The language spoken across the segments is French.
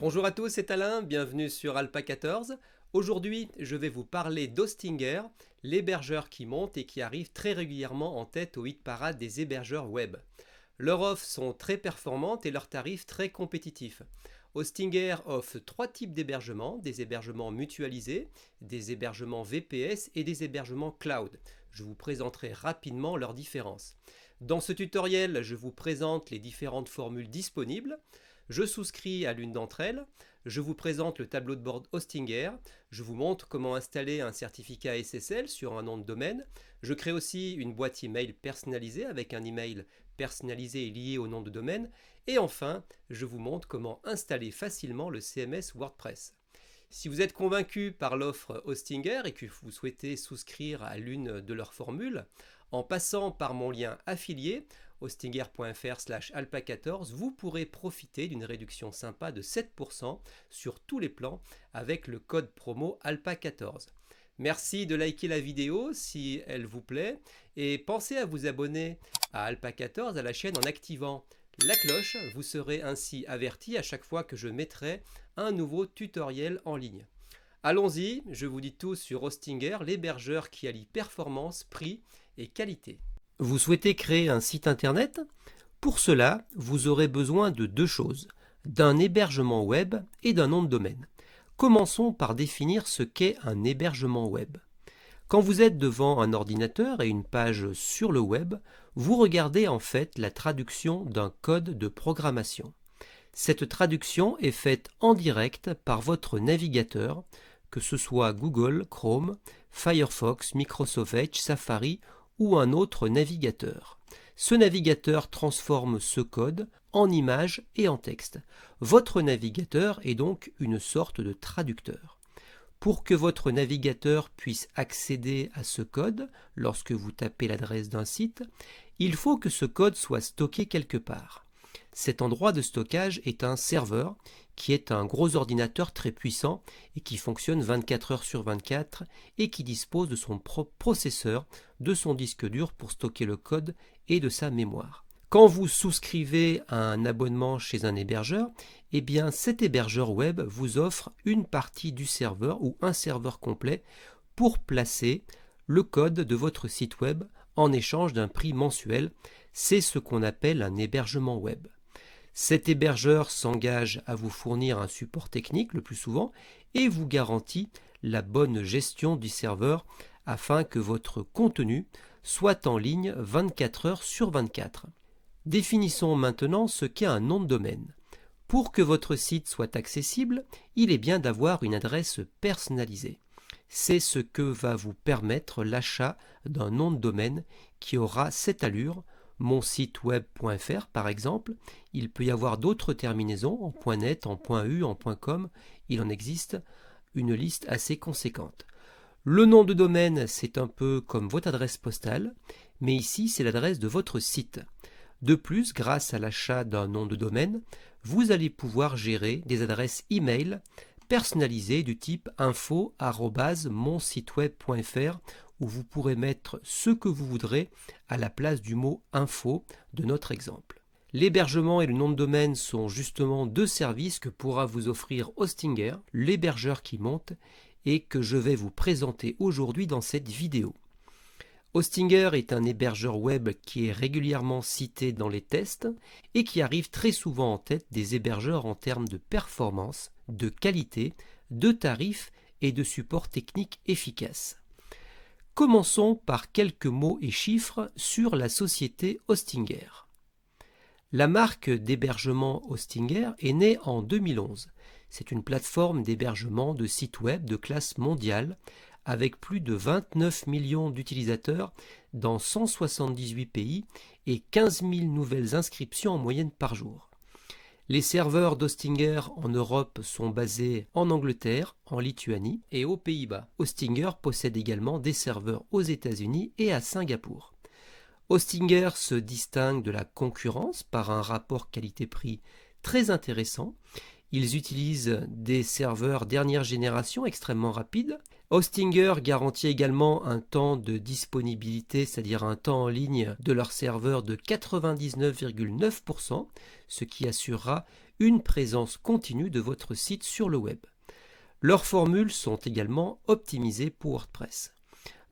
Bonjour à tous, c'est Alain, bienvenue sur Alpa 14. Aujourd'hui, je vais vous parler d'Hostinger, l'hébergeur qui monte et qui arrive très régulièrement en tête au hit parade des hébergeurs web. Leurs offres sont très performantes et leurs tarifs très compétitifs. Hostinger offre trois types d'hébergements, des hébergements mutualisés, des hébergements VPS et des hébergements cloud. Je vous présenterai rapidement leurs différences. Dans ce tutoriel, je vous présente les différentes formules disponibles. Je souscris à l'une d'entre elles, je vous présente le tableau de bord Hostinger, je vous montre comment installer un certificat SSL sur un nom de domaine, je crée aussi une boîte email personnalisée avec un email personnalisé et lié au nom de domaine, et enfin, je vous montre comment installer facilement le CMS WordPress. Si vous êtes convaincu par l'offre Hostinger et que vous souhaitez souscrire à l'une de leurs formules, en passant par mon lien affilié, hostinger.fr/alpa14, vous pourrez profiter d'une réduction sympa de 7% sur tous les plans avec le code promo ALPA14. Merci de liker la vidéo si elle vous plaît et pensez à vous abonner à Alpa14 à la chaîne en activant la cloche. Vous serez ainsi averti à chaque fois que je mettrai un nouveau tutoriel en ligne. Allons-y, je vous dis tout sur Hostinger, l'hébergeur qui allie performance, prix et qualité. Vous souhaitez créer un site internet? Pour cela, vous aurez besoin de deux choses, d'un hébergement web et d'un nom de domaine. Commençons par définir ce qu'est un hébergement web. Quand vous êtes devant un ordinateur et une page sur le web, vous regardez en fait la traduction d'un code de programmation. Cette traduction est faite en direct par votre navigateur, que ce soit Google, Chrome, Firefox, Microsoft Edge, Safari ou un autre navigateur. Ce navigateur transforme ce code en images et en texte. Votre navigateur est donc une sorte de traducteur. Pour que votre navigateur puisse accéder à ce code lorsque vous tapez l'adresse d'un site, il faut que ce code soit stocké quelque part. Cet endroit de stockage est un serveur qui est un gros ordinateur très puissant et qui fonctionne 24 heures sur 24 et qui dispose de son propre processeur, de son disque dur pour stocker le code et de sa mémoire. Quand vous souscrivez à un abonnement chez un hébergeur, eh bien cet hébergeur web vous offre une partie du serveur ou un serveur complet pour placer le code de votre site web en échange d'un prix mensuel. C'est ce qu'on appelle un hébergement web. Cet hébergeur s'engage à vous fournir un support technique le plus souvent et vous garantit la bonne gestion du serveur afin que votre contenu soit en ligne 24 heures sur 24. Définissons maintenant ce qu'est un nom de domaine. Pour que votre site soit accessible, il est bien d'avoir une adresse personnalisée. C'est ce que va vous permettre l'achat d'un nom de domaine qui aura cette allure. Monsiteweb.fr par exemple, il peut y avoir d'autres terminaisons en .net, en .u, en .com, il en existe une liste assez conséquente. Le nom de domaine, c'est un peu comme votre adresse postale, mais ici c'est l'adresse de votre site. De plus, grâce à l'achat d'un nom de domaine, vous allez pouvoir gérer des adresses email personnalisées du type info@monsiteweb.fr où vous pourrez mettre ce que vous voudrez à la place du mot info de notre exemple. L'hébergement et le nom de domaine sont justement deux services que pourra vous offrir Hostinger, l'hébergeur qui monte, et que je vais vous présenter aujourd'hui dans cette vidéo. Hostinger est un hébergeur web qui est régulièrement cité dans les tests et qui arrive très souvent en tête des hébergeurs en termes de performance, de qualité, de tarifs et de support technique efficace. Commençons par quelques mots et chiffres sur la société Hostinger. La marque d'hébergement Hostinger est née en 2011. C'est une plateforme d'hébergement de sites web de classe mondiale avec plus de 29 millions d'utilisateurs dans 178 pays et 15 000 nouvelles inscriptions en moyenne par jour. Les serveurs d'Hostinger en Europe sont basés en Angleterre, en Lituanie et aux Pays-Bas. Hostinger possède également des serveurs aux États-Unis et à Singapour. Hostinger se distingue de la concurrence par un rapport qualité-prix très intéressant. Ils utilisent des serveurs dernière génération extrêmement rapides. Hostinger garantit également un temps de disponibilité, c'est-à-dire un temps en ligne de leur serveur de 99,9%, ce qui assurera une présence continue de votre site sur le web. Leurs formules sont également optimisées pour WordPress.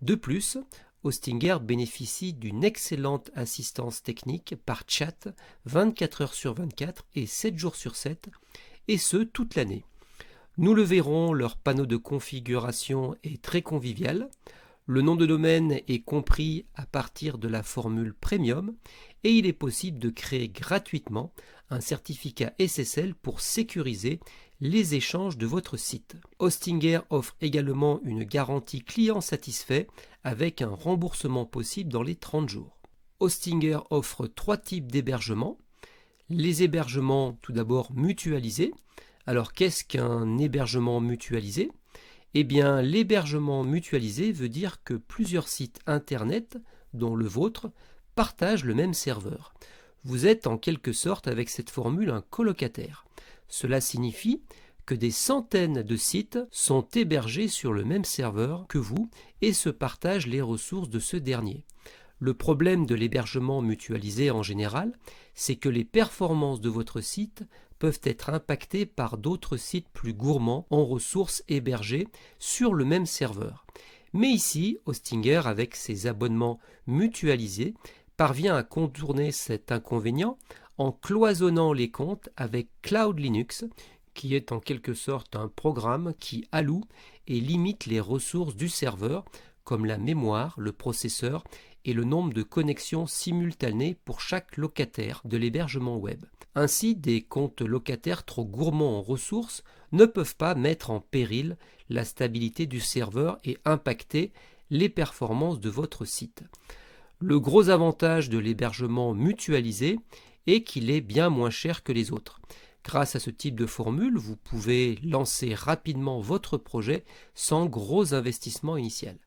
De plus, Hostinger bénéficie d'une excellente assistance technique par chat 24 heures sur 24 et 7 jours sur 7, et ce toute l'année. Nous le verrons, leur panneau de configuration est très convivial. Le nom de domaine est compris à partir de la formule Premium et il est possible de créer gratuitement un certificat SSL pour sécuriser les échanges de votre site. Hostinger offre également une garantie client satisfait avec un remboursement possible dans les 30 jours. Hostinger offre 3 types d'hébergement. Les hébergements tout d'abord mutualisés. Alors qu'est-ce qu'un hébergement mutualisé ? Eh bien, l'hébergement mutualisé veut dire que plusieurs sites internet, dont le vôtre, partagent le même serveur. Vous êtes en quelque sorte avec cette formule un colocataire. Cela signifie que des centaines de sites sont hébergés sur le même serveur que vous et se partagent les ressources de ce dernier. Le problème de l'hébergement mutualisé en général, c'est que les performances de votre site peuvent être impactées par d'autres sites plus gourmands en ressources hébergées sur le même serveur. Mais ici, Hostinger, avec ses abonnements mutualisés, parvient à contourner cet inconvénient en cloisonnant les comptes avec Cloud Linux, qui est en quelque sorte un programme qui alloue et limite les ressources du serveur, comme la mémoire, le processeur et le nombre de connexions simultanées pour chaque locataire de l'hébergement web. Ainsi, des comptes locataires trop gourmands en ressources ne peuvent pas mettre en péril la stabilité du serveur et impacter les performances de votre site. Le gros avantage de l'hébergement mutualisé est qu'il est bien moins cher que les autres. Grâce à ce type de formule, vous pouvez lancer rapidement votre projet sans gros investissement initial.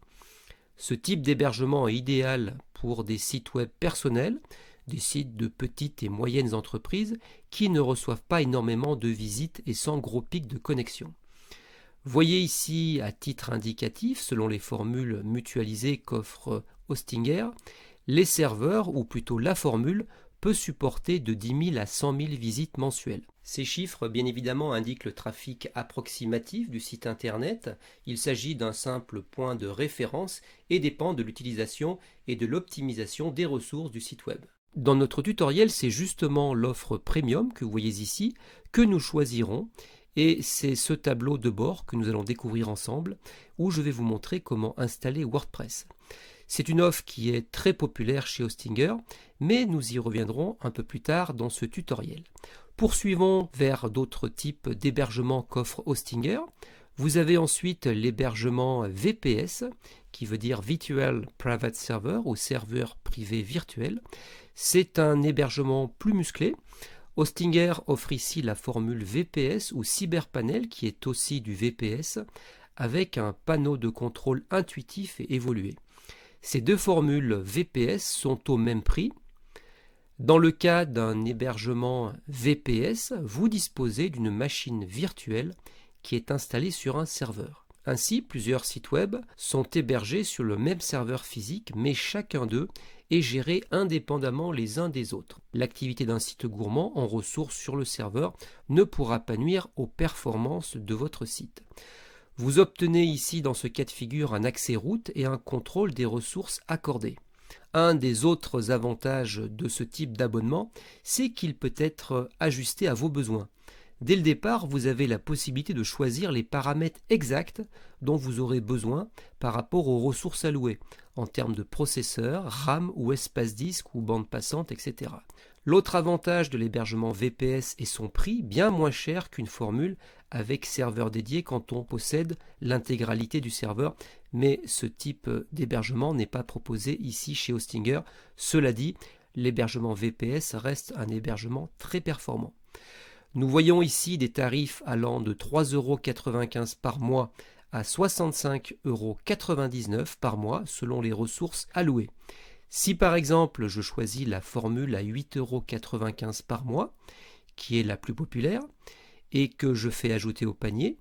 Ce type d'hébergement est idéal pour des sites web personnels, des sites de petites et moyennes entreprises qui ne reçoivent pas énormément de visites et sans gros pics de connexion. Voyez ici à titre indicatif, selon les formules mutualisées qu'offre Hostinger, les serveurs, ou plutôt la formule, peut supporter de 10 000 à 100 000 visites mensuelles. Ces chiffres, bien évidemment, indiquent le trafic approximatif du site internet. Il s'agit d'un simple point de référence et dépend de l'utilisation et de l'optimisation des ressources du site web. Dans notre tutoriel, c'est justement l'offre Premium que vous voyez ici que nous choisirons et c'est ce tableau de bord que nous allons découvrir ensemble où je vais vous montrer comment installer WordPress. C'est une offre qui est très populaire chez Hostinger, mais nous y reviendrons un peu plus tard dans ce tutoriel. Poursuivons vers d'autres types d'hébergement qu'offre Hostinger. Vous avez ensuite l'hébergement VPS, qui veut dire Virtual Private Server ou serveur privé virtuel. C'est un hébergement plus musclé. Hostinger offre ici la formule VPS ou CyberPanel, qui est aussi du VPS, avec un panneau de contrôle intuitif et évolué. Ces deux formules VPS sont au même prix. Dans le cas d'un hébergement VPS, vous disposez d'une machine virtuelle qui est installée sur un serveur. Ainsi, plusieurs sites web sont hébergés sur le même serveur physique, mais chacun d'eux est géré indépendamment les uns des autres. L'activité d'un site gourmand en ressources sur le serveur ne pourra pas nuire aux performances de votre site. Vous obtenez ici dans ce cas de figure un accès root et un contrôle des ressources accordées. Un des autres avantages de ce type d'abonnement, c'est qu'il peut être ajusté à vos besoins. Dès le départ, vous avez la possibilité de choisir les paramètres exacts dont vous aurez besoin par rapport aux ressources allouées, en termes de processeur, RAM ou espace disque ou bande passante, etc. L'autre avantage de l'hébergement VPS est son prix, bien moins cher qu'une formule avec serveur dédié quand on possède l'intégralité du serveur, mais ce type d'hébergement n'est pas proposé ici chez Hostinger. Cela dit, l'hébergement VPS reste un hébergement très performant. Nous voyons ici des tarifs allant de 3,95 € par mois à 65,99 € par mois selon les ressources allouées. Si par exemple je choisis la formule à 8,95 € par mois, qui est la plus populaire, et que je fais ajouter au panier,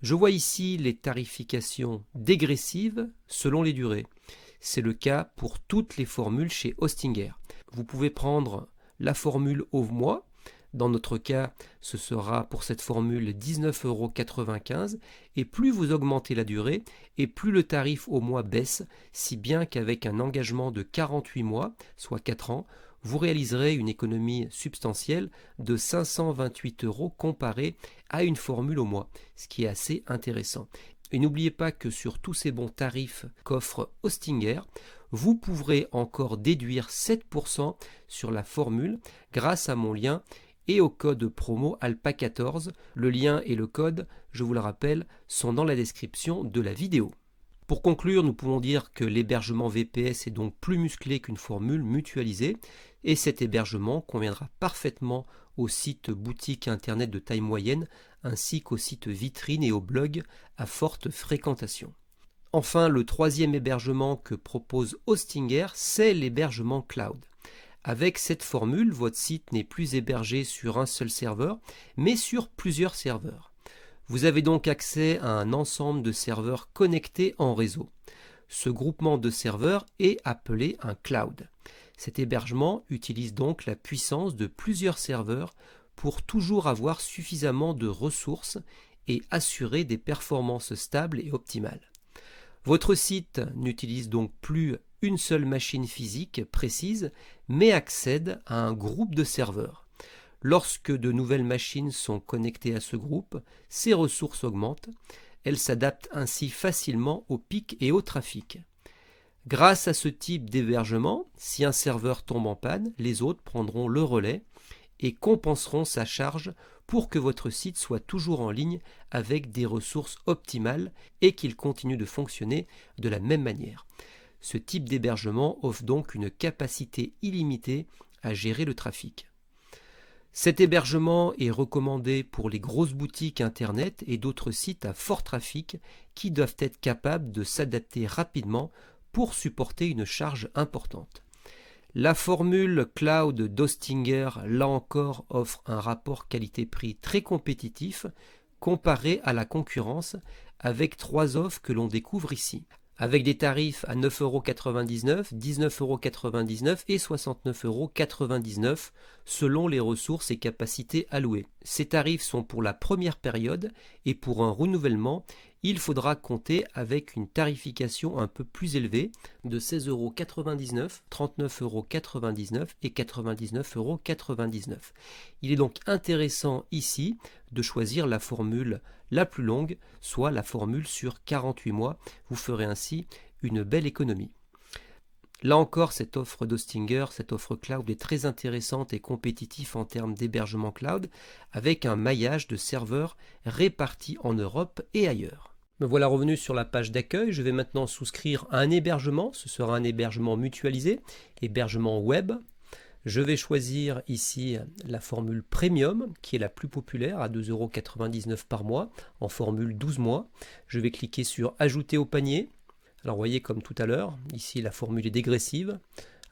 Je vois ici les tarifications dégressives selon les durées. C'est le cas pour toutes les formules chez Hostinger. Vous pouvez prendre la formule au mois. Dans notre cas, ce sera pour cette formule 19,95 € et plus vous augmentez la durée et plus le tarif au mois baisse, si bien qu'avec un engagement de 48 mois, soit 4 ans, vous réaliserez une économie substantielle de 528 € comparé à une formule au mois, ce qui est assez intéressant. Et n'oubliez pas que sur tous ces bons tarifs qu'offre Hostinger, vous pourrez encore déduire 7% sur la formule grâce à mon lien et au code promo ALPA14. Le lien et le code, je vous le rappelle, sont dans la description de la vidéo. Pour conclure, nous pouvons dire que l'hébergement VPS est donc plus musclé qu'une formule mutualisée et cet hébergement conviendra parfaitement aux sites boutiques internet de taille moyenne ainsi qu'aux sites vitrines et aux blogs à forte fréquentation. Enfin, le troisième hébergement que propose Hostinger, c'est l'hébergement cloud. Avec cette formule, votre site n'est plus hébergé sur un seul serveur, mais sur plusieurs serveurs. Vous avez donc accès à un ensemble de serveurs connectés en réseau. Ce groupement de serveurs est appelé un cloud. Cet hébergement utilise donc la puissance de plusieurs serveurs pour toujours avoir suffisamment de ressources et assurer des performances stables et optimales. Votre site n'utilise donc plus une seule machine physique précise, mais accède à un groupe de serveurs. Lorsque de nouvelles machines sont connectées à ce groupe, ces ressources augmentent. Elles s'adaptent ainsi facilement aux pics et au trafic. Grâce à ce type d'hébergement, si un serveur tombe en panne, les autres prendront le relais et compenseront sa charge pour que votre site soit toujours en ligne avec des ressources optimales et qu'il continue de fonctionner de la même manière. Ce type d'hébergement offre donc une capacité illimitée à gérer le trafic. Cet hébergement est recommandé pour les grosses boutiques internet et d'autres sites à fort trafic qui doivent être capables de s'adapter rapidement pour supporter une charge importante. La formule cloud d'Hostinger, là encore, offre un rapport qualité-prix très compétitif comparé à la concurrence avec 3 offres que l'on découvre ici. Avec des tarifs à 9,99 €, 19,99 € et 69,99 € selon les ressources et capacités allouées. Ces tarifs sont pour la première période et pour un renouvellement, il faudra compter avec une tarification un peu plus élevée de 16,99 €, 39,99 € et 99,99 €. Il est donc intéressant ici de choisir la formule la plus longue, soit la formule sur 48 mois. Vous ferez ainsi une belle économie. Là encore, cette offre d'Hostinger, cette offre cloud est très intéressante et compétitive en termes d'hébergement cloud, avec un maillage de serveurs répartis en Europe et ailleurs. Me voilà revenu sur la page d'accueil. Je vais maintenant souscrire à un hébergement. Ce sera un hébergement mutualisé, hébergement web. Je vais choisir ici la formule Premium, qui est la plus populaire, à 2,99 € par mois, en formule 12 mois. Je vais cliquer sur Ajouter au panier. Alors vous voyez, comme tout à l'heure, ici la formule est dégressive,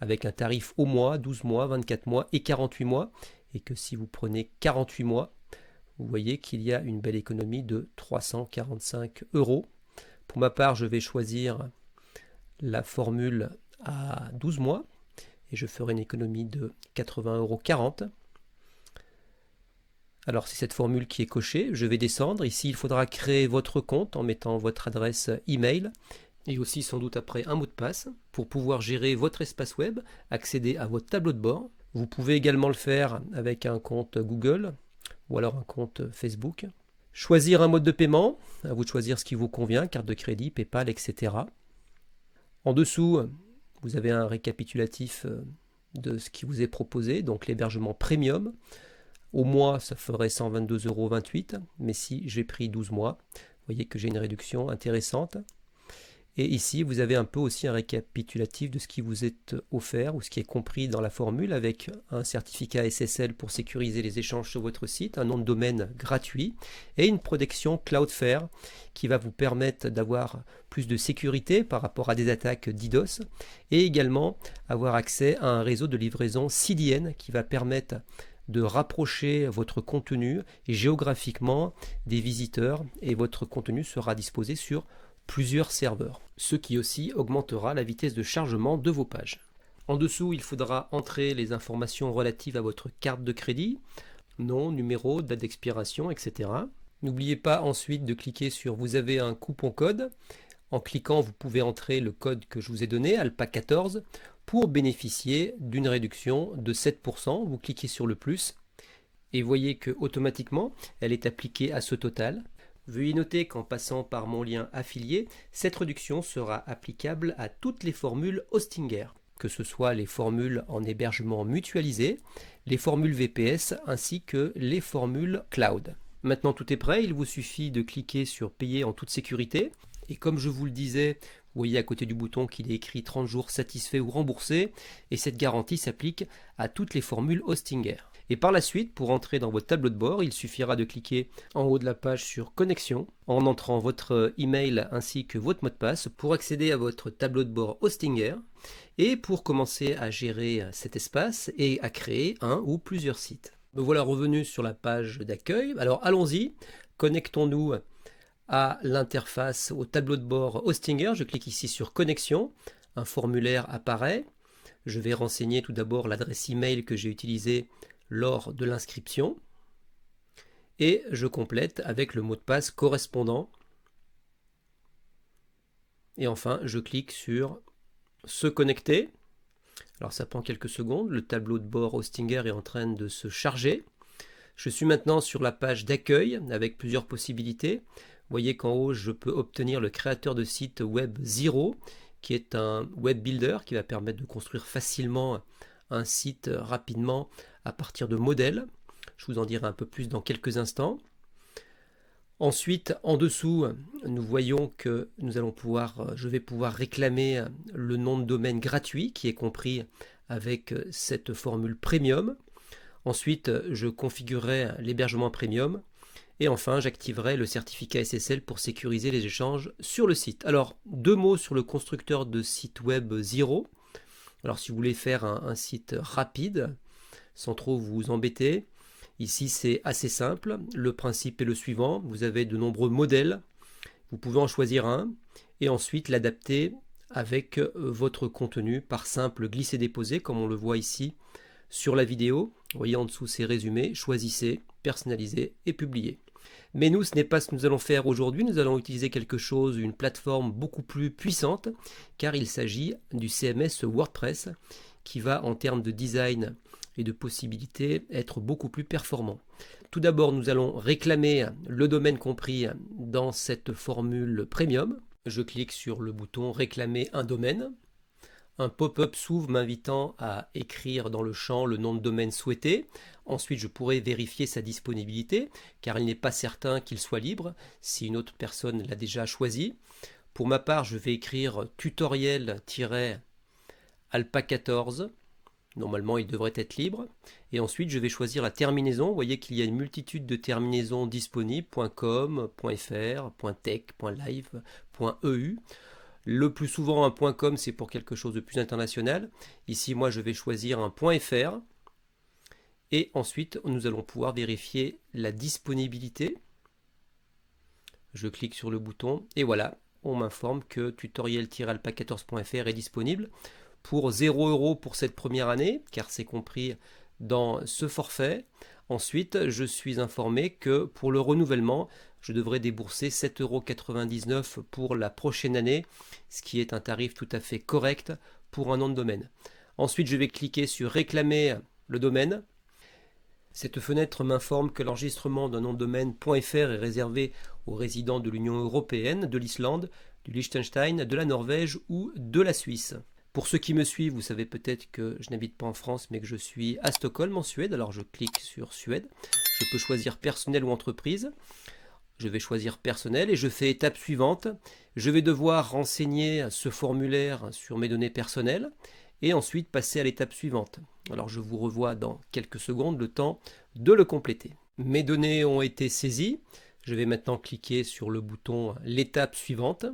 avec un tarif au mois, 12 mois, 24 mois et 48 mois. Et que si vous prenez 48 mois, vous voyez qu'il y a une belle économie de 345 €. Pour ma part, je vais choisir la formule à 12 mois. Et je ferai une économie de 80,40 €. Alors c'est cette formule qui est cochée, je vais descendre. Ici il faudra créer votre compte en mettant votre adresse email et aussi sans doute après un mot de passe pour pouvoir gérer votre espace web, accéder à votre tableau de bord. Vous pouvez également le faire avec un compte Google ou alors un compte Facebook. Choisir un mode de paiement, à vous de choisir ce qui vous convient, carte de crédit, PayPal, etc. En dessous, vous avez un récapitulatif de ce qui vous est proposé, donc l'hébergement premium. Au mois, ça ferait 122,28 €, mais si j'ai pris 12 mois, vous voyez que j'ai une réduction intéressante. Et ici, vous avez un peu aussi un récapitulatif de ce qui vous est offert ou ce qui est compris dans la formule, avec un certificat SSL pour sécuriser les échanges sur votre site, un nom de domaine gratuit et une protection Cloudflare qui va vous permettre d'avoir plus de sécurité par rapport à des attaques DDoS et également avoir accès à un réseau de livraison CDN qui va permettre de rapprocher votre contenu géographiquement des visiteurs et votre contenu sera disposé sur plusieurs serveurs, ce qui aussi augmentera la vitesse de chargement de vos pages. En dessous, il faudra entrer les informations relatives à votre carte de crédit, nom, numéro, date d'expiration, etc. N'oubliez pas ensuite de cliquer sur « Vous avez un coupon code ». En cliquant, vous pouvez entrer le code que je vous ai donné, ALPA14, pour bénéficier d'une réduction de 7%. Vous cliquez sur le plus et voyez que automatiquement, elle est appliquée à ce total. Veuillez noter qu'en passant par mon lien affilié, cette réduction sera applicable à toutes les formules Hostinger, que ce soit les formules en hébergement mutualisé, les formules VPS ainsi que les formules cloud. Maintenant tout est prêt, il vous suffit de cliquer sur payer en toute sécurité et comme je vous le disais, vous voyez à côté du bouton qu'il est écrit 30 jours satisfait ou remboursé et cette garantie s'applique à toutes les formules Hostinger. Et par la suite, pour entrer dans votre tableau de bord, il suffira de cliquer en haut de la page sur connexion en entrant votre email ainsi que votre mot de passe pour accéder à votre tableau de bord Hostinger et pour commencer à gérer cet espace et à créer un ou plusieurs sites. Me voilà revenu sur la page d'accueil. Alors allons-y, connectons-nous à l'interface au tableau de bord Hostinger. Je clique ici sur connexion, un formulaire apparaît. Je vais renseigner tout d'abord l'adresse email que j'ai utilisée lors de l'inscription et je complète avec le mot de passe correspondant et enfin je clique sur se connecter. Alors ça prend quelques secondes, le tableau de bord Hostinger est en train de se charger. Je suis maintenant sur la page d'accueil avec plusieurs possibilités. Vous voyez qu'en haut je peux obtenir le créateur de site web Zero qui est un web builder qui va permettre de construire facilement un site rapidement à partir de modèles. Je vous en dirai un peu plus dans quelques instants. Ensuite, en dessous, nous voyons que je vais pouvoir réclamer le nom de domaine gratuit qui est compris avec cette formule premium. Ensuite, je configurerai l'hébergement premium. Et enfin, j'activerai le certificat SSL pour sécuriser les échanges sur le site. Alors, 2 mots sur le constructeur de site web Zero. Alors si vous voulez faire un site rapide, sans trop vous embêter, ici c'est assez simple. Le principe est le suivant, vous avez de nombreux modèles, vous pouvez en choisir un et ensuite l'adapter avec votre contenu par simple glisser-déposer comme on le voit ici sur la vidéo. Vous voyez en dessous c'est résumé, choisissez, personnalisez et publiez. Mais nous, ce n'est pas ce que nous allons faire aujourd'hui, nous allons utiliser quelque chose, une plateforme beaucoup plus puissante, car il s'agit du CMS WordPress, qui va en termes de design et de possibilités être beaucoup plus performant. Tout d'abord, nous allons réclamer le domaine compris dans cette formule premium. Je clique sur le bouton réclamer un domaine. Un pop-up s'ouvre m'invitant à écrire dans le champ le nom de domaine souhaité. Ensuite, je pourrai vérifier sa disponibilité, car il n'est pas certain qu'il soit libre si une autre personne l'a déjà choisi. Pour ma part, je vais écrire tutoriel-alpa14. Normalement, il devrait être libre. Et ensuite, je vais choisir la terminaison. Vous voyez qu'il y a une multitude de terminaisons disponibles, .com, .fr, .tech, .live, .eu. Le plus souvent, un .com, c'est pour quelque chose de plus international. Ici, moi, je vais choisir un .fr. Et ensuite, nous allons pouvoir vérifier la disponibilité. Je clique sur le bouton et voilà, on m'informe que tutoriel-alpa14.fr est disponible pour 0 € pour cette première année, car c'est compris dans ce forfait. Ensuite, je suis informé que pour le renouvellement, je devrais débourser 7,99 € pour la prochaine année, ce qui est un tarif tout à fait correct pour un nom de domaine. Ensuite, je vais cliquer sur réclamer le domaine. Cette fenêtre m'informe que l'enregistrement d'un nom de domaine .fr est réservé aux résidents de l'Union européenne, de l'Islande, du Liechtenstein, de la Norvège ou de la Suisse. Pour ceux qui me suivent, vous savez peut-être que je n'habite pas en France, mais que je suis à Stockholm en Suède. Alors je clique sur Suède. Je peux choisir personnel ou entreprise. Je vais choisir personnel et je fais étape suivante. Je vais devoir renseigner ce formulaire sur mes données personnelles et ensuite passer à l'étape suivante. Alors je vous revois dans quelques secondes le temps de le compléter. Mes données ont été saisies. Je vais maintenant cliquer sur le bouton l'étape suivante.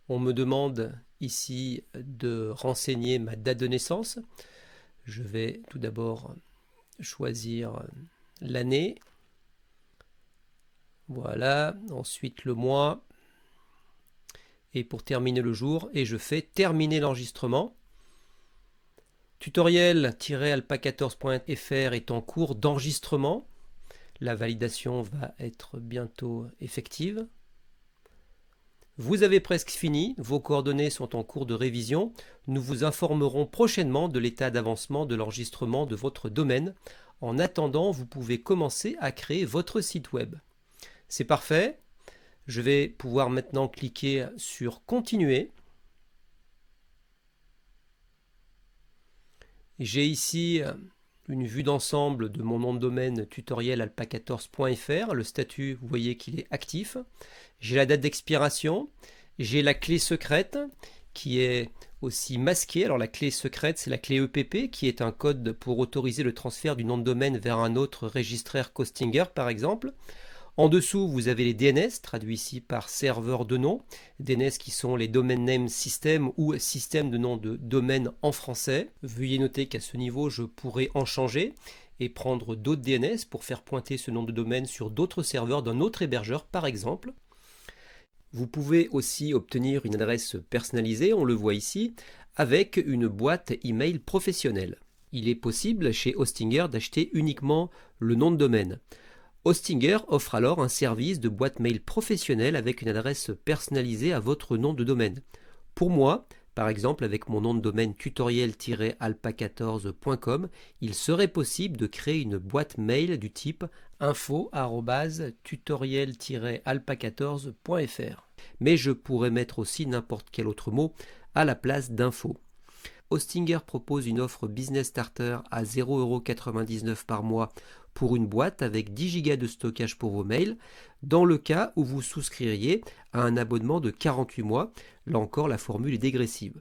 On me demande ici de renseigner ma date de naissance. Je vais tout d'abord choisir l'année. Voilà, ensuite le mois. Et pour terminer le jour, et je fais terminer l'enregistrement. Tutoriel-alpa14.fr est en cours d'enregistrement. La validation va être bientôt effective. Vous avez presque fini, vos coordonnées sont en cours de révision. Nous vous informerons prochainement de l'état d'avancement de l'enregistrement de votre domaine. En attendant, vous pouvez commencer à créer votre site web. C'est parfait. Je vais pouvoir maintenant cliquer sur Continuer. J'ai ici une vue d'ensemble de mon nom de domaine tutoriel-alpa14.fr. Le statut, vous voyez qu'il est actif. J'ai la date d'expiration. J'ai la clé secrète qui est aussi masquée. Alors la clé secrète, c'est la clé EPP qui est un code pour autoriser le transfert du nom de domaine vers un autre registraire Hostinger par exemple. En dessous, vous avez les DNS, traduits ici par serveur de nom. DNS qui sont les Domain Name System ou système de nom de domaine en français. Veuillez noter qu'à ce niveau, je pourrais en changer et prendre d'autres DNS pour faire pointer ce nom de domaine sur d'autres serveurs d'un autre hébergeur par exemple. Vous pouvez aussi obtenir une adresse personnalisée, on le voit ici, avec une boîte email professionnelle. Il est possible chez Hostinger d'acheter uniquement le nom de domaine. Hostinger offre alors un service de boîte mail professionnelle avec une adresse personnalisée à votre nom de domaine. Pour moi, par exemple avec mon nom de domaine tutoriel-alpa14.com, il serait possible de créer une boîte mail du type info@tutoriel-alpa14.fr. Mais je pourrais mettre aussi n'importe quel autre mot à la place d'info. Hostinger propose une offre Business Starter à 0,99 € par mois pour une boîte avec 10 Go de stockage pour vos mails, dans le cas où vous souscririez à un abonnement de 48 mois. Là encore, la formule est dégressive.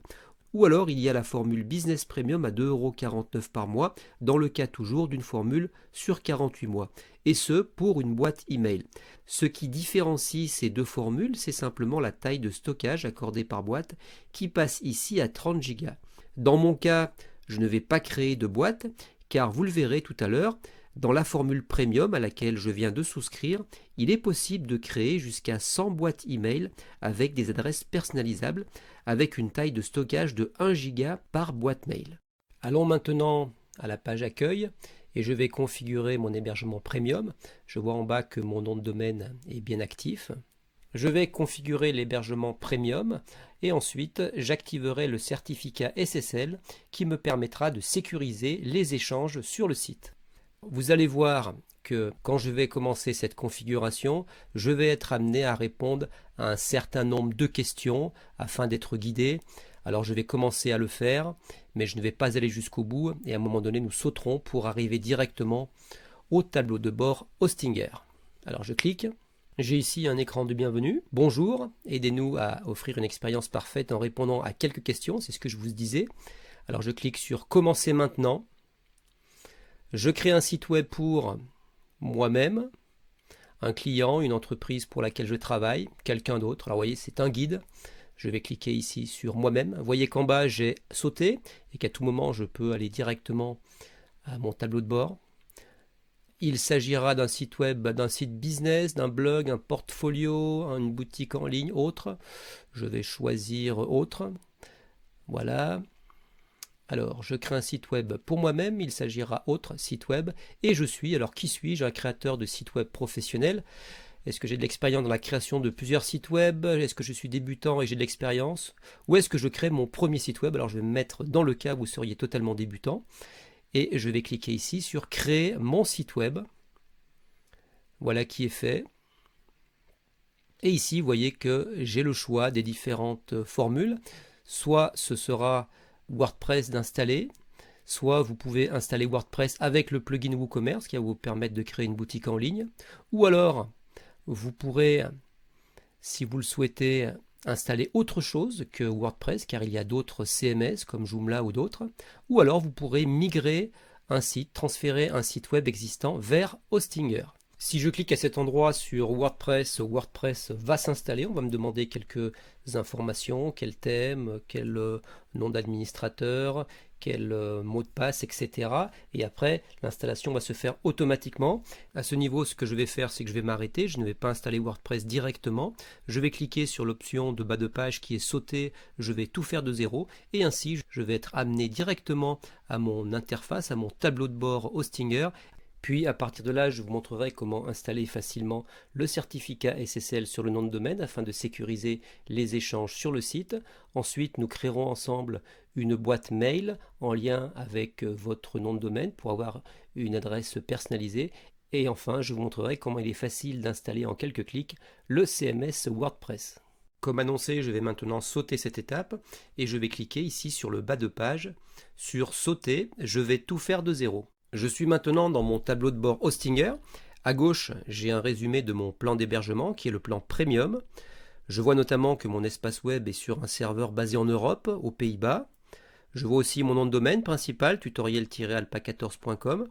Ou alors, il y a la formule Business Premium à 2,49 € par mois, dans le cas toujours d'une formule sur 48 mois. Et ce, pour une boîte email. Ce qui différencie ces deux formules, c'est simplement la taille de stockage accordée par boîte, qui passe ici à 30 Go. Dans mon cas, je ne vais pas créer de boîte, car vous le verrez tout à l'heure, dans la formule Premium à laquelle je viens de souscrire, il est possible de créer jusqu'à 100 boîtes email avec des adresses personnalisables, avec une taille de stockage de 1 Go par boîte mail. Allons maintenant à la page accueil et je vais configurer mon hébergement Premium. Je vois en bas que mon nom de domaine est bien actif. Je vais configurer l'hébergement Premium et ensuite j'activerai le certificat SSL qui me permettra de sécuriser les échanges sur le site. Vous allez voir que quand je vais commencer cette configuration, je vais être amené à répondre à un certain nombre de questions afin d'être guidé. Alors je vais commencer à le faire, mais je ne vais pas aller jusqu'au bout et à un moment donné nous sauterons pour arriver directement au tableau de bord Hostinger. Alors je clique. J'ai ici un écran de bienvenue. Bonjour, aidez-nous à offrir une expérience parfaite en répondant à quelques questions, c'est ce que je vous disais. Alors je clique sur Commencer maintenant. Je crée un site web pour moi-même, un client, une entreprise pour laquelle je travaille, quelqu'un d'autre. Alors vous voyez, c'est un guide. Je vais cliquer ici sur moi-même. Vous voyez qu'en bas, j'ai sauté et qu'à tout moment, je peux aller directement à mon tableau de bord. Il s'agira d'un site web, d'un site business, d'un blog, un portfolio, une boutique en ligne, autre. Je vais choisir autre. Voilà. Alors, je crée un site web pour moi-même, il s'agira autre site web. Et je suis, alors qui suis-je? Un créateur de site web professionnel. Est-ce que j'ai de l'expérience dans la création de plusieurs sites web? Est-ce que je suis débutant et j'ai de l'expérience? Ou est-ce que je crée mon premier site web? Alors, je vais me mettre dans le cas où vous seriez totalement débutant. Et je vais cliquer ici sur créer mon site web. Voilà qui est fait. Et ici, vous voyez que j'ai le choix des différentes formules. Soit ce sera WordPress d'installer, soit vous pouvez installer WordPress avec le plugin WooCommerce qui va vous permettre de créer une boutique en ligne. Ou alors, vous pourrez, si vous le souhaitez, installer autre chose que WordPress, car il y a d'autres CMS comme Joomla ou d'autres. Ou alors, vous pourrez migrer un site, transférer un site web existant vers Hostinger. Si je clique à cet endroit sur WordPress, WordPress va s'installer. On va me demander quelques informations, quel thème, quel nom d'administrateur, quel mot de passe, etc. Et après, l'installation va se faire automatiquement. À ce niveau, ce que je vais faire, c'est que je vais m'arrêter. Je ne vais pas installer WordPress directement. Je vais cliquer sur l'option de bas de page qui est sauter. Je vais tout faire de zéro. Et ainsi, je vais être amené directement à mon interface, à mon tableau de bord Hostinger. Puis à partir de là, je vous montrerai comment installer facilement le certificat SSL sur le nom de domaine afin de sécuriser les échanges sur le site. Ensuite, nous créerons ensemble une boîte mail en lien avec votre nom de domaine pour avoir une adresse personnalisée. Et enfin, je vous montrerai comment il est facile d'installer en quelques clics le CMS WordPress. Comme annoncé, je vais maintenant sauter cette étape et je vais cliquer ici sur le bas de page sur sauter. Je vais tout faire de zéro. Je suis maintenant dans mon tableau de bord Hostinger. À gauche, j'ai un résumé de mon plan d'hébergement qui est le plan Premium. Je vois notamment que mon espace web est sur un serveur basé en Europe, aux Pays-Bas. Je vois aussi mon nom de domaine principal, tutoriel-alpa14.com.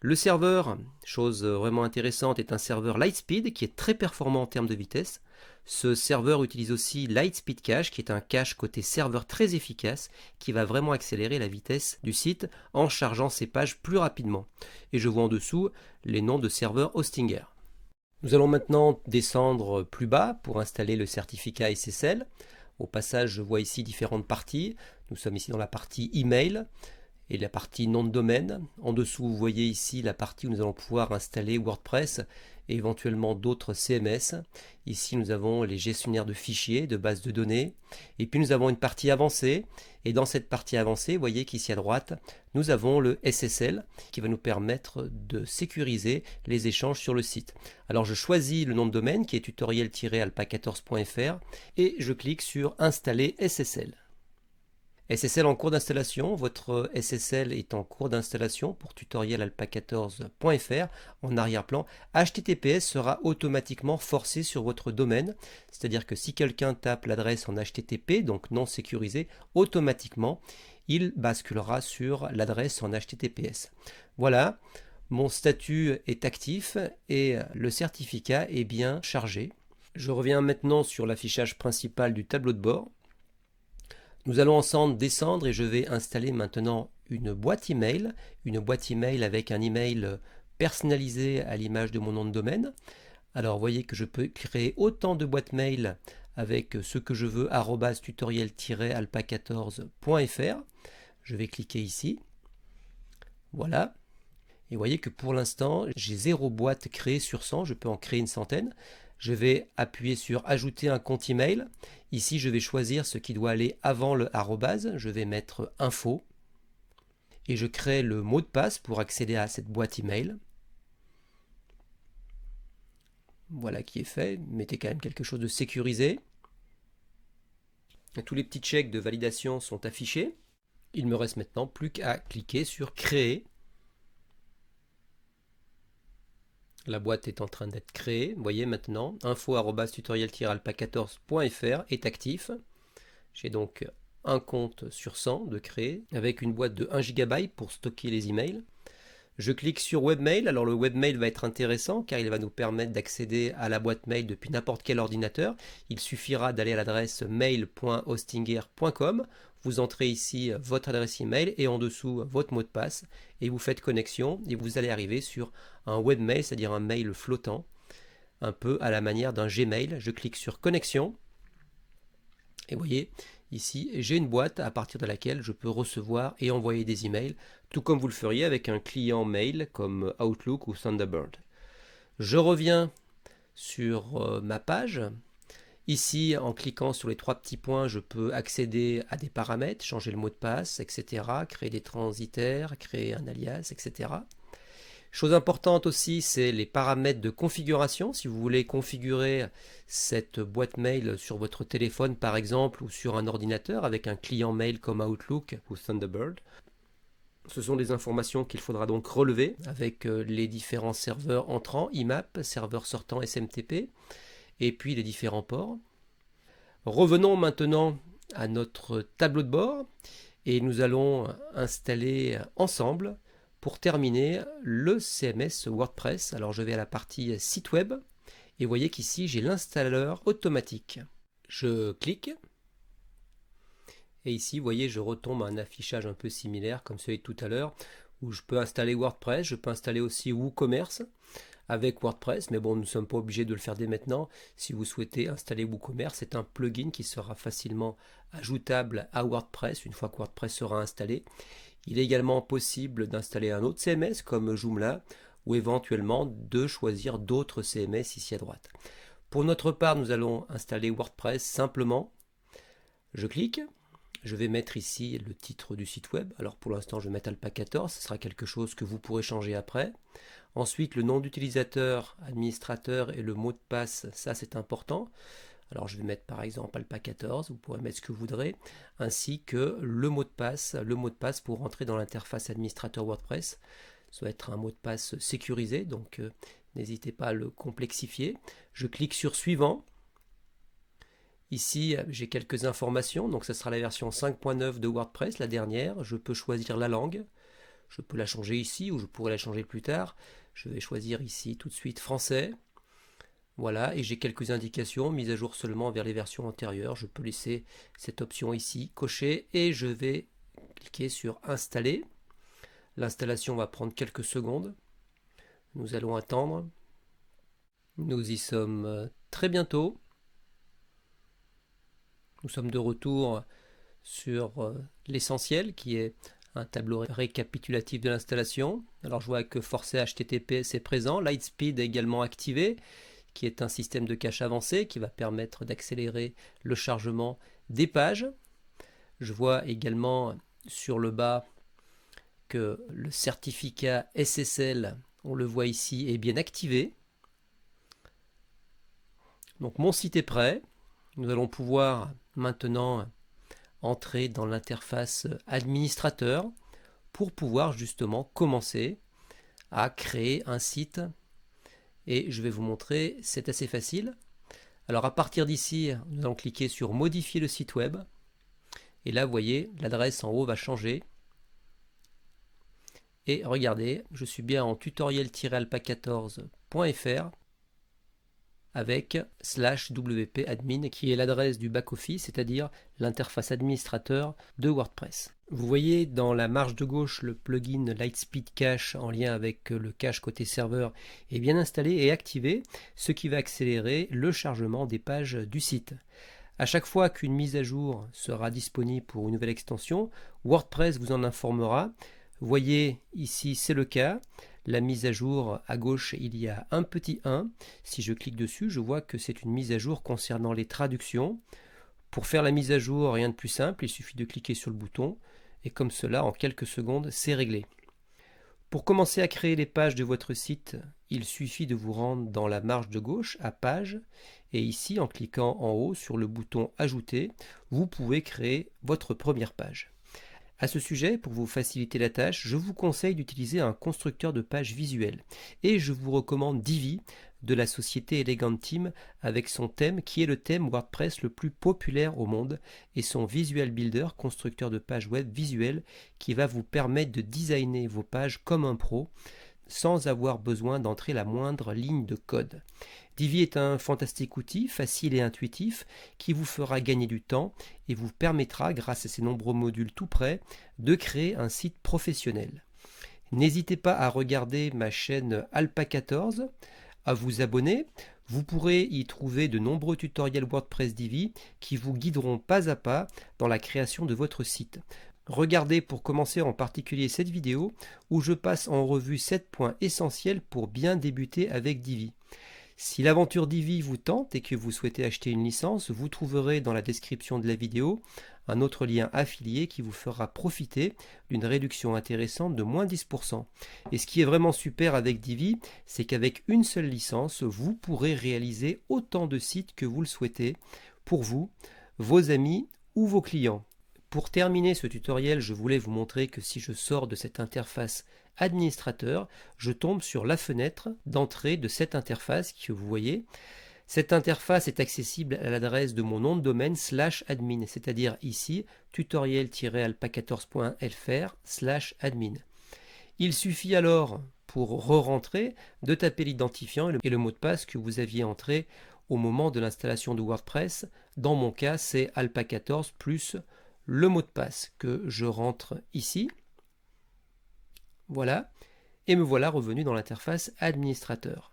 Le serveur, chose vraiment intéressante, est un serveur Lightspeed qui est très performant en termes de vitesse. Ce serveur utilise aussi Lightspeed Cache, qui est un cache côté serveur très efficace, qui va vraiment accélérer la vitesse du site en chargeant ses pages plus rapidement. Et je vois en dessous les noms de serveurs Hostinger. Nous allons maintenant descendre plus bas pour installer le certificat SSL. Au passage, je vois ici différentes parties. Nous sommes ici dans la partie email et la partie nom de domaine. En dessous, vous voyez ici la partie où nous allons pouvoir installer WordPress et éventuellement d'autres CMS. Ici, nous avons les gestionnaires de fichiers, de bases de données. Et puis, nous avons une partie avancée. Et dans cette partie avancée, vous voyez qu'ici à droite, nous avons le SSL qui va nous permettre de sécuriser les échanges sur le site. Alors, je choisis le nom de domaine qui est tutoriel-alpa14.fr et je clique sur Installer SSL. SSL en cours d'installation, votre SSL est en cours d'installation pour tutoriel-alpa14.fr. En arrière-plan, HTTPS sera automatiquement forcé sur votre domaine, c'est-à-dire que si quelqu'un tape l'adresse en HTTP, donc non sécurisé, automatiquement, il basculera sur l'adresse en HTTPS. Voilà, mon statut est actif et le certificat est bien chargé. Je reviens maintenant sur l'affichage principal du tableau de bord. Nous allons ensemble descendre et je vais installer maintenant une boîte email avec un email personnalisé à l'image de mon nom de domaine. Alors vous voyez que je peux créer autant de boîtes mail avec ce que je veux, @tutoriel-alpa14.fr. Je vais cliquer ici. Voilà. Et vous voyez que pour l'instant, j'ai 0 boîte créée sur 100, je peux en créer une centaine. Je vais appuyer sur ajouter un compte email. Ici, je vais choisir ce qui doit aller avant le arrobase. Je vais mettre info. Et je crée le mot de passe pour accéder à cette boîte email. Voilà qui est fait. Mettez quand même quelque chose de sécurisé. Et tous les petits checks de validation sont affichés. Il me reste maintenant plus qu'à cliquer sur créer. La boîte est en train d'être créée. Vous voyez maintenant, info@tutoriel-alpa14.fr est actif. J'ai donc un compte sur 100 de créer avec une boîte de 1 GB pour stocker les emails. Je clique sur Webmail. Alors le Webmail va être intéressant car il va nous permettre d'accéder à la boîte mail depuis n'importe quel ordinateur. Il suffira d'aller à l'adresse mail.hostinger.com. Vous entrez ici votre adresse email et en dessous votre mot de passe et vous faites connexion et vous allez arriver sur un webmail, c'est-à-dire un mail flottant, un peu à la manière d'un Gmail. Je clique sur connexion et vous voyez ici j'ai une boîte à partir de laquelle je peux recevoir et envoyer des emails, tout comme vous le feriez avec un client mail comme Outlook ou Thunderbird. Je reviens sur ma page. Ici, en cliquant sur les 3 petits points, je peux accéder à des paramètres, changer le mot de passe, etc., créer des transitaires, créer un alias, etc. Chose importante aussi, c'est les paramètres de configuration. Si vous voulez configurer cette boîte mail sur votre téléphone, par exemple, ou sur un ordinateur avec un client mail comme Outlook ou Thunderbird, ce sont des informations qu'il faudra donc relever avec les différents serveurs entrants, IMAP, serveur sortant SMTP, et puis les différents ports. Revenons maintenant à notre tableau de bord et nous allons installer ensemble pour terminer le CMS WordPress. Alors je vais à la partie site web et vous voyez qu'ici j'ai l'installeur automatique. Je clique Et ici, vous voyez, je retombe à un affichage un peu similaire comme celui de tout à l'heure, où je peux installer WordPress, je peux installer aussi WooCommerce avec WordPress, mais bon, nous ne sommes pas obligés de le faire dès maintenant. Si vous souhaitez installer WooCommerce, c'est un plugin qui sera facilement ajoutable à WordPress une fois que WordPress sera installé. Il est également possible d'installer un autre CMS comme Joomla ou éventuellement de choisir d'autres CMS ici à droite. Pour notre part, nous allons installer WordPress simplement. Je clique. Je vais mettre ici le titre du site web. Alors pour l'instant, je vais mettre Alpa 14. Ce sera quelque chose que vous pourrez changer après. Ensuite, le nom d'utilisateur, administrateur et le mot de passe, ça c'est important. Alors je vais mettre par exemple Alpa 14, vous pourrez mettre ce que vous voudrez, ainsi que le mot de passe pour rentrer dans l'interface administrateur WordPress. Ça doit être un mot de passe sécurisé, donc n'hésitez pas à le complexifier. Je clique sur suivant. Ici, j'ai quelques informations, donc ça sera la version 5.9 de WordPress, la dernière. Je peux choisir la langue. Je peux la changer ici ou je pourrais la changer plus tard. Je vais choisir ici tout de suite français. Voilà, et j'ai quelques indications, mise à jour seulement vers les versions antérieures. Je peux laisser cette option ici cochée et je vais cliquer sur installer. L'installation va prendre quelques secondes. Nous allons attendre. Nous y sommes très bientôt. Nous sommes de retour sur l'essentiel qui est un tableau récapitulatif de l'installation. Alors je vois que forfait HTTPS est présent, Lightspeed est également activé, qui est un système de cache avancé qui va permettre d'accélérer le chargement des pages. Je vois également sur le bas que le certificat SSL, on le voit ici, est bien activé. Donc mon site est prêt. Nous allons pouvoir maintenant entrer dans l'interface administrateur pour pouvoir justement commencer à créer un site. Et je vais vous montrer, c'est assez facile. Alors à partir d'ici, nous allons cliquer sur modifier le site web. Et là, vous voyez, l'adresse en haut va changer. Et regardez, je suis bien en tutoriel-alpa14.fr avec /wp admin qui est l'adresse du back-office, c'est-à-dire l'interface administrateur de WordPress. Vous voyez dans la marge de gauche le plugin Lightspeed Cache en lien avec le cache côté serveur est bien installé et activé, ce qui va accélérer le chargement des pages du site. À chaque fois qu'une mise à jour sera disponible pour une nouvelle extension, WordPress vous en informera. Vous voyez ici c'est le cas. La mise à jour à gauche, il y a un petit 1. Si je clique dessus, je vois que c'est une mise à jour concernant les traductions. Pour faire la mise à jour, rien de plus simple, il suffit de cliquer sur le bouton et comme cela, en quelques secondes, c'est réglé. Pour commencer à créer les pages de votre site, il suffit de vous rendre dans la marge de gauche à Page et ici, en cliquant en haut sur le bouton Ajouter, vous pouvez créer votre première page. À ce sujet, pour vous faciliter la tâche, je vous conseille d'utiliser un constructeur de pages visuel et je vous recommande Divi de la société Eleganteam avec son thème qui est le thème WordPress le plus populaire au monde et son Visual Builder, constructeur de pages web visuelles qui va vous permettre de designer vos pages comme un pro sans avoir besoin d'entrer la moindre ligne de code. Divi est un fantastique outil, facile et intuitif, qui vous fera gagner du temps et vous permettra, grâce à ses nombreux modules tout prêts, de créer un site professionnel. N'hésitez pas à regarder ma chaîne Alpa 14, à vous abonner. Vous pourrez y trouver de nombreux tutoriels WordPress Divi qui vous guideront pas à pas dans la création de votre site. Regardez pour commencer en particulier cette vidéo où je passe en revue 7 points essentiels pour bien débuter avec Divi. Si l'aventure Divi vous tente et que vous souhaitez acheter une licence, vous trouverez dans la description de la vidéo un autre lien affilié qui vous fera profiter d'une réduction intéressante de moins 10%. Et ce qui est vraiment super avec Divi, c'est qu'avec une seule licence, vous pourrez réaliser autant de sites que vous le souhaitez pour vous, vos amis ou vos clients. Pour terminer ce tutoriel, je voulais vous montrer que si je sors de cette interface administrateur, je tombe sur la fenêtre d'entrée de cette interface que vous voyez. Cette interface est accessible à l'adresse de mon nom de domaine /admin, c'est-à-dire ici tutoriel-alpa14.fr/admin. Il suffit alors, pour re-rentrer, de taper l'identifiant et le mot de passe que vous aviez entré au moment de l'installation de WordPress. Dans mon cas, c'est alpa14 plus le mot de passe que je rentre ici. Voilà, et me voilà revenu dans l'interface administrateur.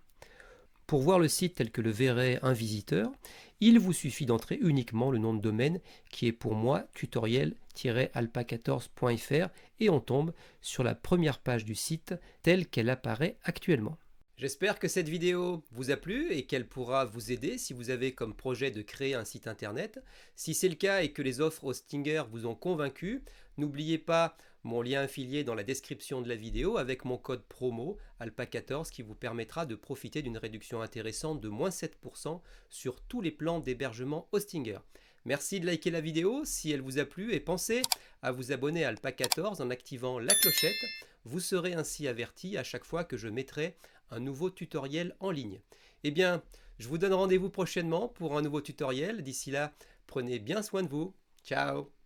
Pour voir le site tel que le verrait un visiteur, il vous suffit d'entrer uniquement le nom de domaine qui est pour moi tutoriel-alpa14.fr et on tombe sur la première page du site telle qu'elle apparaît actuellement. J'espère que cette vidéo vous a plu et qu'elle pourra vous aider si vous avez comme projet de créer un site internet. Si c'est le cas et que les offres Hostinger vous ont convaincu, n'oubliez pas mon lien affilié dans la description de la vidéo avec mon code promo ALPA14 qui vous permettra de profiter d'une réduction intéressante de moins 7% sur tous les plans d'hébergement Hostinger. Merci de liker la vidéo si elle vous a plu et pensez à vous abonner à ALPA14 en activant la clochette. Vous serez ainsi averti à chaque fois que je mettrai un nouveau tutoriel en ligne. Eh bien, je vous donne rendez-vous prochainement pour un nouveau tutoriel. D'ici là, prenez bien soin de vous. Ciao!